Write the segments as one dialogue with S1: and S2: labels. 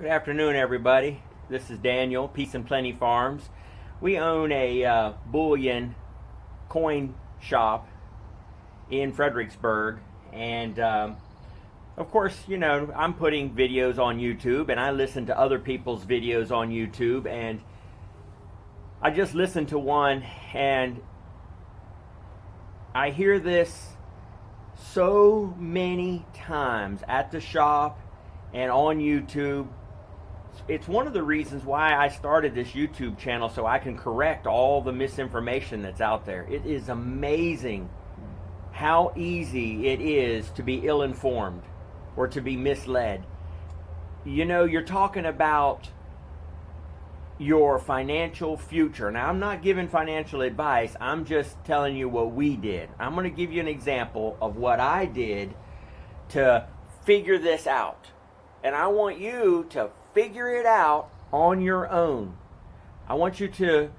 S1: Good afternoon, everybody. This is Daniel, Peace and Plenty Farms. We own a bullion coin shop in Fredericksburg, and of course, you know, I'm putting videos on YouTube, and I listen to other people's videos on YouTube, and I just listened to one, and I hear this so many times at the shop and on YouTube. It's one of the reasons why I started this YouTube channel, so I can correct all the misinformation that's out there. It is amazing how easy it is to be ill-informed or to be misled. You know, you're talking about your financial future. Now, I'm not giving financial advice. I'm just telling you what we did. I'm going to give you an example of what I did to figure this out. And I want you to figure it out on your own. I want you to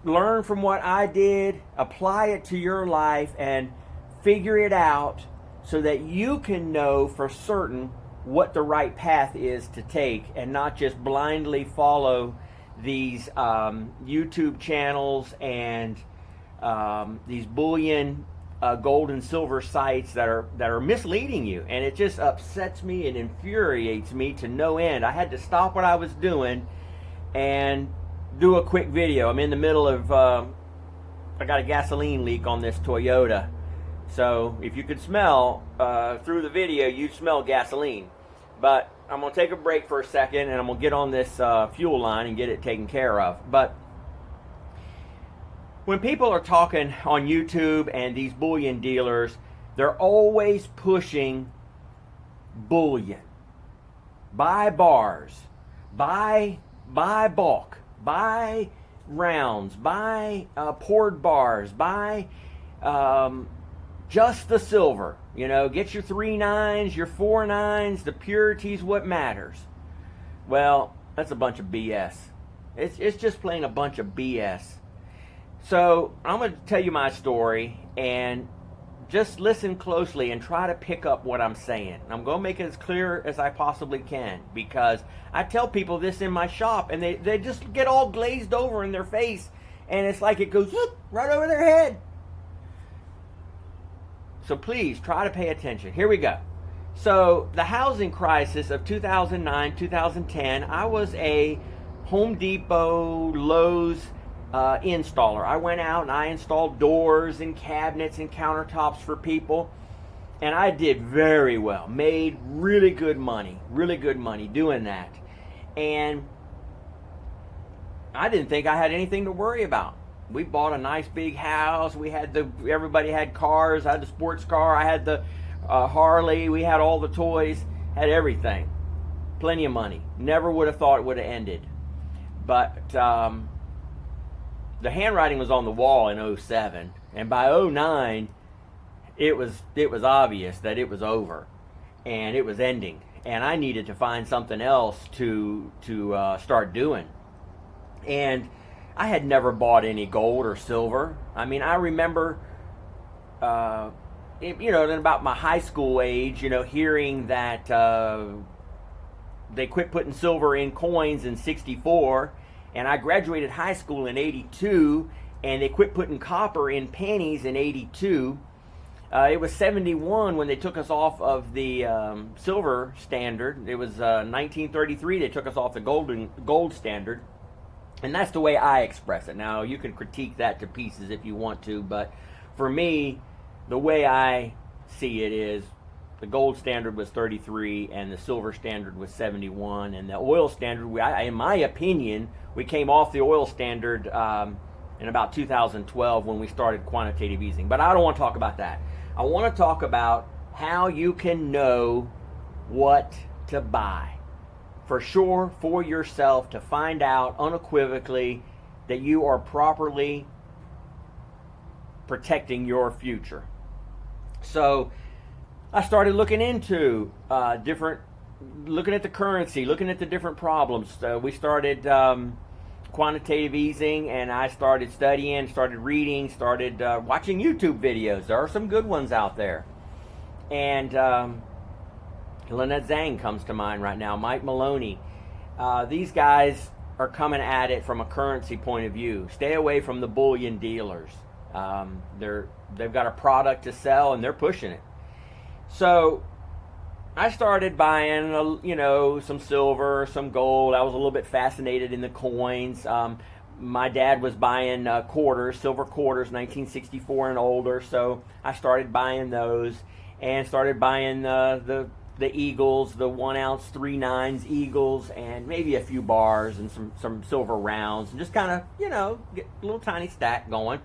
S1: learn from what I did, apply it to your life, and figure it out so that you can know for certain what the right path is to take, and not just blindly follow these YouTube channels and these bullion gold and silver sites that are misleading you. And it just upsets me and infuriates me to no end. I had to stop what I was doing and do a quick video. I'm in the middle of I got a gasoline leak on this Toyota, so if you could smell through the video, you'd smell gasoline. But I'm gonna take a break for a second, and I'm gonna get on this fuel line and get it taken care of. But when people are talking on YouTube and these bullion dealers, they're always pushing bullion. Buy bars, buy bulk, buy rounds, buy poured bars, buy just the silver. You know, get your 3 9s, your 4 9s, the purity's what matters. Well, that's a bunch of BS. It's just plain a bunch of BS. So I'm going to tell you my story, and just listen closely and try to pick up what I'm saying. I'm going to make it as clear as I possibly can, because I tell people this in my shop, and they just get all glazed over in their face, and it's like it goes whoop, right over their head. So please try to pay attention. Here we go. So the housing crisis of 2009, 2010, I was a Home Depot, Lowe's installer. I went out and I installed doors and cabinets and countertops for people, and I did very well. Made really good money doing that. And I didn't think I had anything to worry about. We bought a nice big house. Everybody had cars. I had the sports car. I had the Harley. We had all the toys. Had everything. Plenty of money. Never would have thought it would have ended. But the handwriting was on the wall in 07, and by 09 it was obvious that it was over and it was ending, and I needed to find something else to start doing. And I had never bought any gold or silver. I mean, I remember you know, in about my high school age, you know, hearing that they quit putting silver in coins in '64. And I graduated high school in '82, and they quit putting copper in pennies in '82. It was '71 when they took us off of the silver standard. It was 1933 they took us off the gold standard. And that's the way I express it. Now, you can critique that to pieces if you want to, but for me, the way I see it is the gold standard was 33 and the silver standard was 71, and the oil standard, in my opinion, we came off the oil standard in about 2012 when we started quantitative easing. But I don't want to talk about that. I want to talk about how you can know what to buy for sure for yourself, to find out unequivocally that you are properly protecting your future. So I started looking into looking at the currency, looking at the different problems. We started quantitative easing, and I started studying, started reading, started watching YouTube videos. There are some good ones out there. And Lynette Zhang comes to mind right now, Mike Maloney. These guys are coming at it from a currency point of view. Stay away from the bullion dealers. They've got a product to sell and they're pushing it. So I started buying, some silver, some gold. I was a little bit fascinated in the coins. My dad was buying quarters, silver quarters, 1964 and older. So I started buying those and started buying the Eagles, the 1 ounce 3/9 Eagles, and maybe a few bars and some silver rounds, and just kind of, get a little tiny stack going.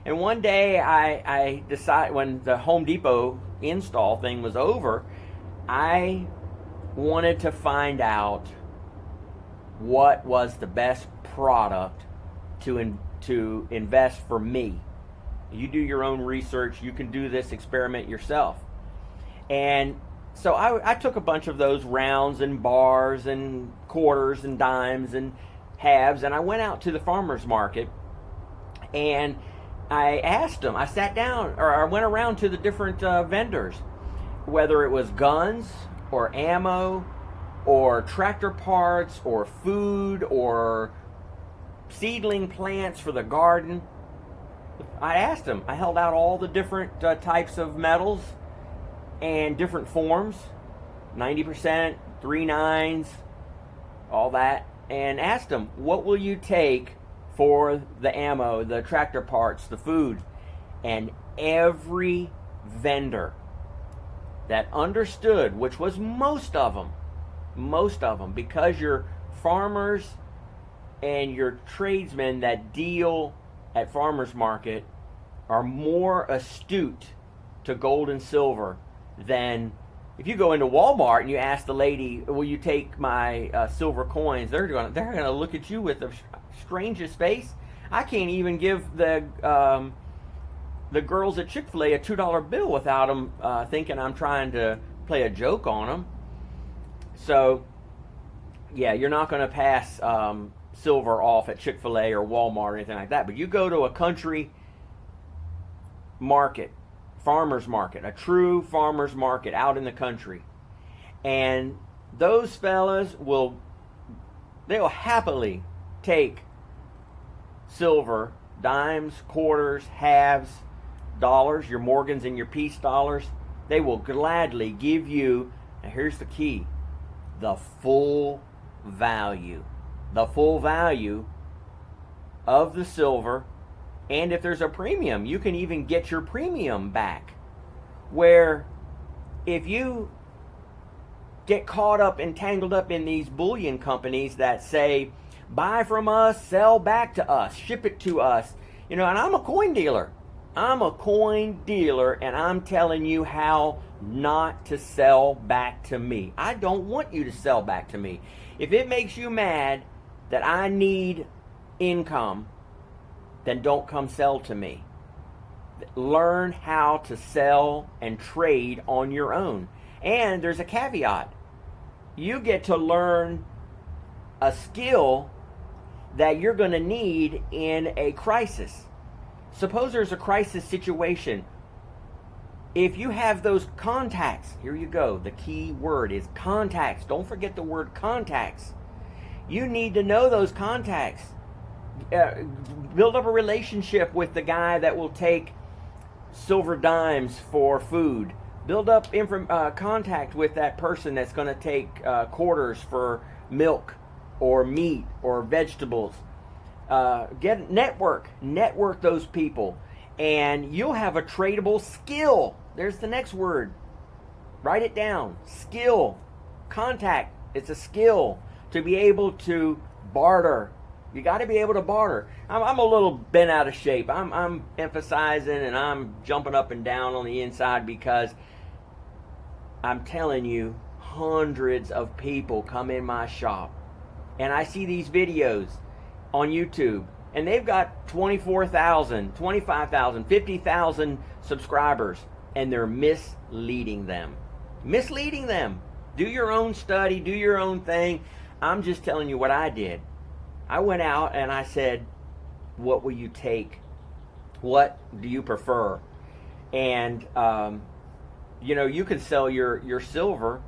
S1: And one day I decided, when the Home Depot install thing was over, I wanted to find out what was the best product to invest for me. You do your own research. You can do this experiment yourself. And so I took a bunch of those rounds and bars and quarters and dimes and halves, and I went out to the farmer's market and I asked them. I sat down, or I went around to the different vendors, whether it was guns or ammo or tractor parts or food or seedling plants for the garden. I asked them. I held out all the different types of metals and different forms, 90%, 3/9, all that, and asked them, what will you take for the ammo, the tractor parts, the food? And every vendor that understood, which was most of them, because your farmers and your tradesmen that deal at farmers market are more astute to gold and silver than if you go into Walmart and you ask the lady, will you take my silver coins? They're gonna look at you with the strangest face. I can't even give the girls at Chick-fil-A a $2 bill without them thinking I'm trying to play a joke on them. So yeah, you're not going to pass silver off at Chick-fil-A or Walmart or anything like that. But you go to a country market, farmer's market, a true farmer's market out in the country, and those fellas they'll happily take silver, dimes, quarters, halves, dollars, your Morgans and your peace dollars. They will gladly give you, and here's the key, the full value of the silver. And if there's a premium, you can even get your premium back. Where if you get caught up and tangled up in these bullion companies that say, buy from us, sell back to us, ship it to us, and I'm a coin dealer. And I'm telling you how not to sell back to me. I don't want you to sell back to me. If it makes you mad that I need income, then don't come sell to me. Learn how to sell and trade on your own. And there's a caveat. You get to learn a skill that you're going to need in a crisis. Suppose there's a crisis situation. If you have those contacts, here you go. The key word is contacts. Don't forget the word contacts. You need to know those contacts. Build up a relationship with the guy that will take silver dimes for food. Build up contact with that person that's going to take quarters for milk or meat or vegetables. Network those people, and you'll have a tradable skill. There's the next word. Write it down. Skill. Contact. It's a skill to be able to barter. You got to be able to barter. I'm a little bent out of shape. I'm emphasizing and I'm jumping up and down on the inside because I'm telling you, hundreds of people come in my shop, and I see these videos on YouTube, and they've got 24,000, 25,000, 50,000 subscribers, and they're misleading them. Do your own study, do your own thing. I'm just telling you what I did. I went out and I said, what will you take? What do you prefer? And, you can sell your silver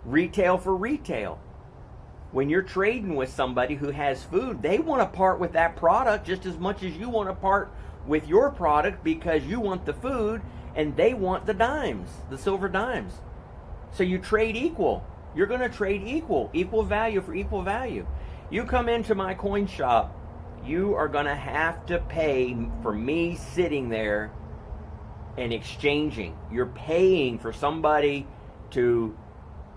S1: retail for retail. When you're trading with somebody who has food, they want to part with that product just as much as you want to part with your product, because you want the food and they want the dimes, the silver dimes. So you trade equal. You're going to trade equal value for equal value. You come into my coin shop, you are going to have to pay for me sitting there and exchanging. You're paying for somebody to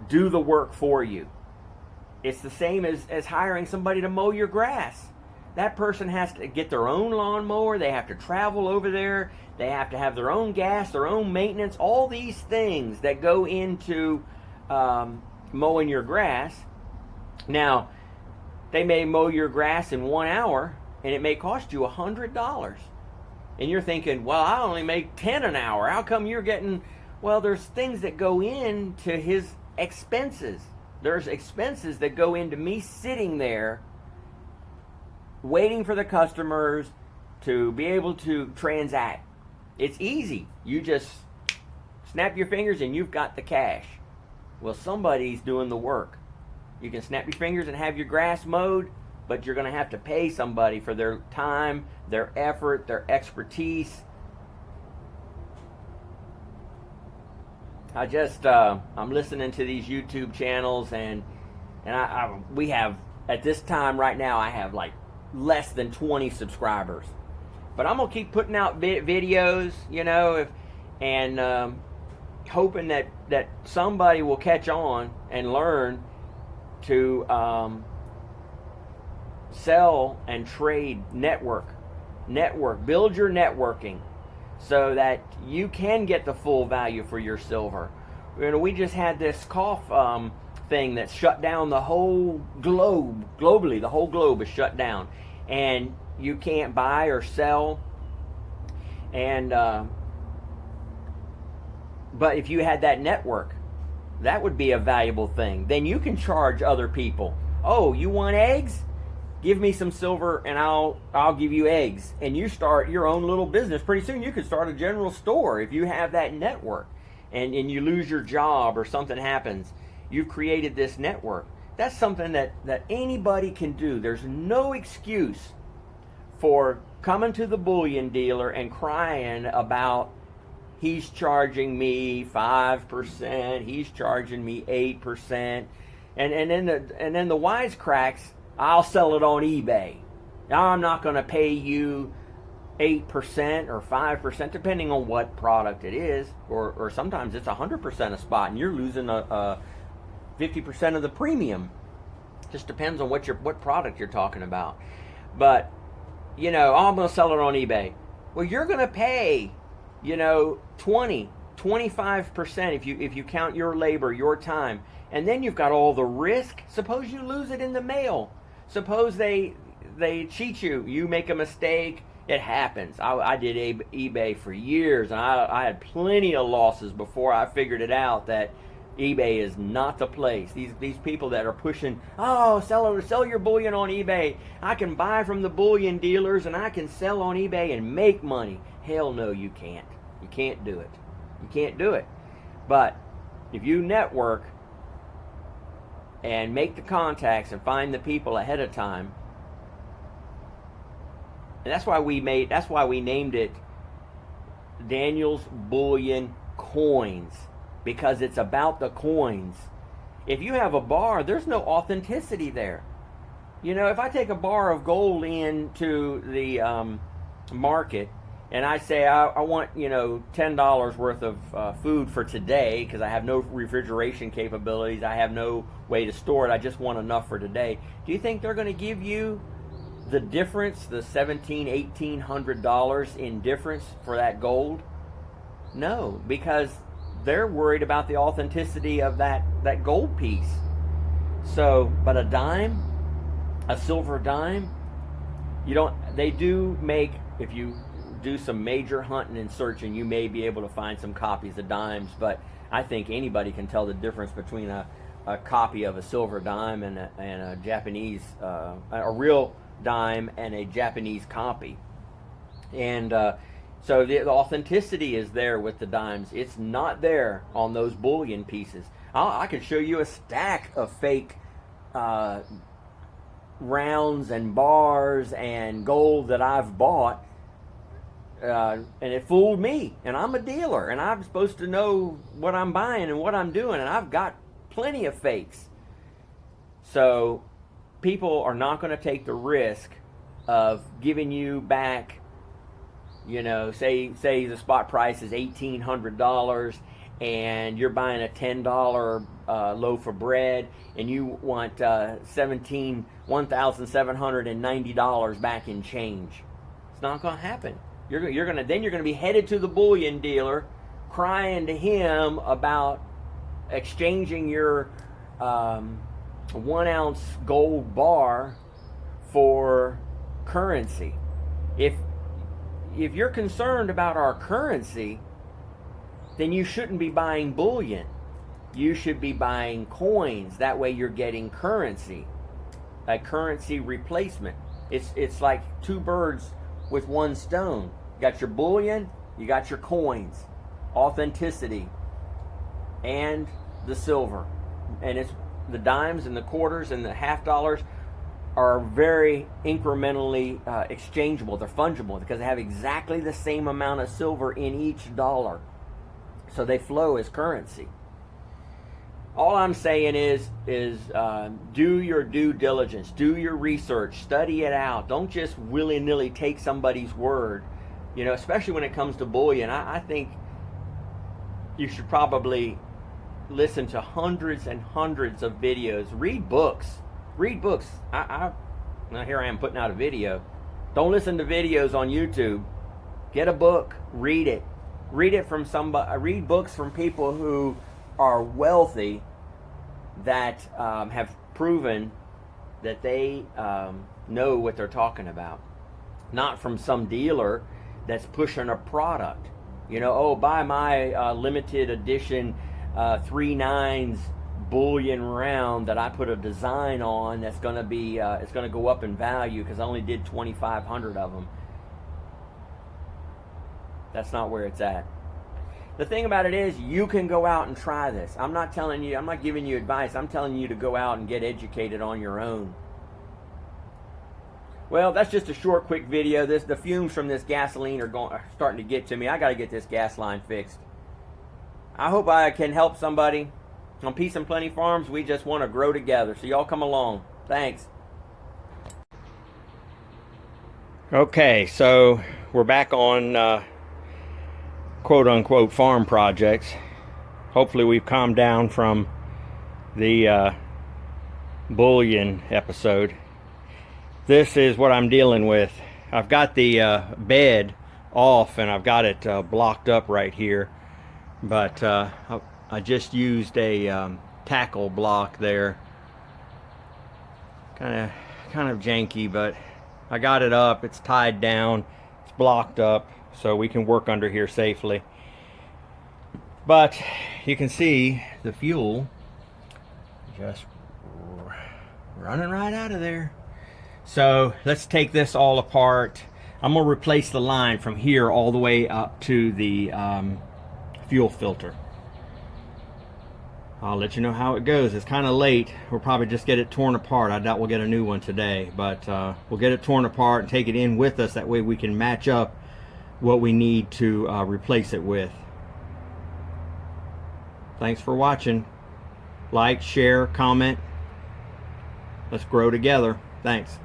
S1: do the work for you. It's the same as hiring somebody to mow your grass. That person has to get their own lawnmower. They have to travel over there. They have to have their own gas, their own maintenance, all these things that go into mowing your grass. Now, they may mow your grass in 1 hour, and it may cost you $100. And you're thinking, well, I only make 10 an hour. How come you're getting... Well, there's things that go into his expenses. There's expenses that go into me sitting there waiting for the customers to be able to transact. It's easy. You just snap your fingers and you've got the cash. Well, somebody's doing the work. You can snap your fingers and have your grass mowed, but you're going to have to pay somebody for their time, their effort, their expertise. I'm listening to these YouTube channels, and we have, at this time right now, I have like less than 20 subscribers. But I'm going to keep putting out videos, and hoping that somebody will catch on and learn to sell and trade, network, build your networking so that you can get the full value for your silver. We just had this cough thing that shut down the whole globe. Globally, the whole globe is shut down, and you can't buy or sell. And but if you had that network, that would be a valuable thing. Then you can charge other people. Oh, you want eggs? Give me some silver and I'll give you eggs. And you start your own little business. Pretty soon you could start a general store if you have that network. And you lose your job or something happens. You've created this network. That's something that anybody can do. There's no excuse for coming to the bullion dealer and crying about he's charging me 5%, he's charging me 8%, and then the wisecracks, I'll sell it on eBay. Now I'm not going to pay you 8% or 5%, depending on what product it is, or sometimes it's 100% a spot, and you're losing a 50% of the premium. Just depends on what product you're talking about. But I'm going to sell it on eBay. Well, you're going to pay 20, 25% if you count your labor, your time. And then you've got all the risk. Suppose you lose it in the mail. Suppose they cheat you. You make a mistake. It happens. I did eBay for years, and I had plenty of losses before I figured it out that eBay is not the place. These people that are pushing, sell your bullion on eBay. I can buy from the bullion dealers and I can sell on eBay and make money. Hell no, you can't. You can't do it. You can't do it. But if you network and make the contacts and find the people ahead of time, and that's why we named it Daniel's Bullion Coins, because it's about the coins. If you have a bar, there's no authenticity there. If I take a bar of gold into the market and I say I want $10 worth of food for today because I have no refrigeration capabilities, I have no way to store it, I just want enough for today, do you think they're going to give you the difference, the $1,700 in difference for that gold? No, because they're worried about the authenticity of that gold piece. So, but a dime, a silver dime, they do make, if you do some major hunting and searching, you may be able to find some copies of dimes, but I think anybody can tell the difference between a copy of a silver dime and a Japanese, a real dime and a Japanese copy. And so the authenticity is there with the dimes. It's not there on those bullion pieces. I can show you a stack of fake rounds and bars and gold that I've bought, and it fooled me. And I'm a dealer, and I'm supposed to know what I'm buying and what I'm doing, and I've got plenty of fakes. So people are not going to take the risk of giving you back, you know, say the spot price is $1,800 and you're buying a $10 loaf of bread and you want $1,790 back in change. It's not going to happen. You're going to be headed to the bullion dealer, crying to him about exchanging your 1 ounce gold bar for currency. If you're concerned about our currency, then you shouldn't be buying bullion. You should be buying coins. That way you're getting currency, a currency replacement. It's like two birds with one stone. You got your bullion, you got your coins, authenticity, and the silver. And it's the dimes and the quarters and the half dollars are very incrementally exchangeable. They're fungible because they have exactly the same amount of silver in each dollar. So they flow as currency. All I'm saying is do your due diligence, do your research, study it out. Don't just willy-nilly take somebody's word. You know, especially when it comes to bullion. I think you should probably listen to hundreds and hundreds of videos. Read books. Now here I am putting out a video. Don't listen to videos on YouTube. Get a book. Read it. Read it from somebody. Read books from people who are wealthy, that have proven that they know what they're talking about. Not from some dealer that's pushing a product. You know, oh, buy my limited edition 3 9s bullion round that I put a design on that's going to be it's going to go up in value because I only did 2,500 of them. That's not where it's at. The thing about it is, you can go out and try this. I'm not giving you advice. I'm telling you to go out and get educated on your own. Well, that's just a short, quick video. The fumes from this gasoline are starting to get to me. I got to get this gas line fixed. I hope I can help somebody. On Peace and Plenty Farms, we just want to grow together. So y'all come along. Thanks. Okay, so we're back on quote-unquote farm projects. Hopefully we've calmed down from the bullion episode. This is what I'm dealing with. I've got the bed off and I've got it blocked up right here, but I just used a tackle block there. Kind of janky, but I got it up. It's tied down. It's blocked up, so we can work under here safely. But you can see the fuel just running right out of there. So let's take this all apart. I'm going to replace the line from here all the way up to the fuel filter. I'll let you know how it goes. It's kind of late. We'll probably just get it torn apart. I doubt we'll get a new one today, but we'll get it torn apart and take it in with us. That way we can match up what we need to replace it with. Thanks for watching. Like, share, comment. Let's grow together. Thanks.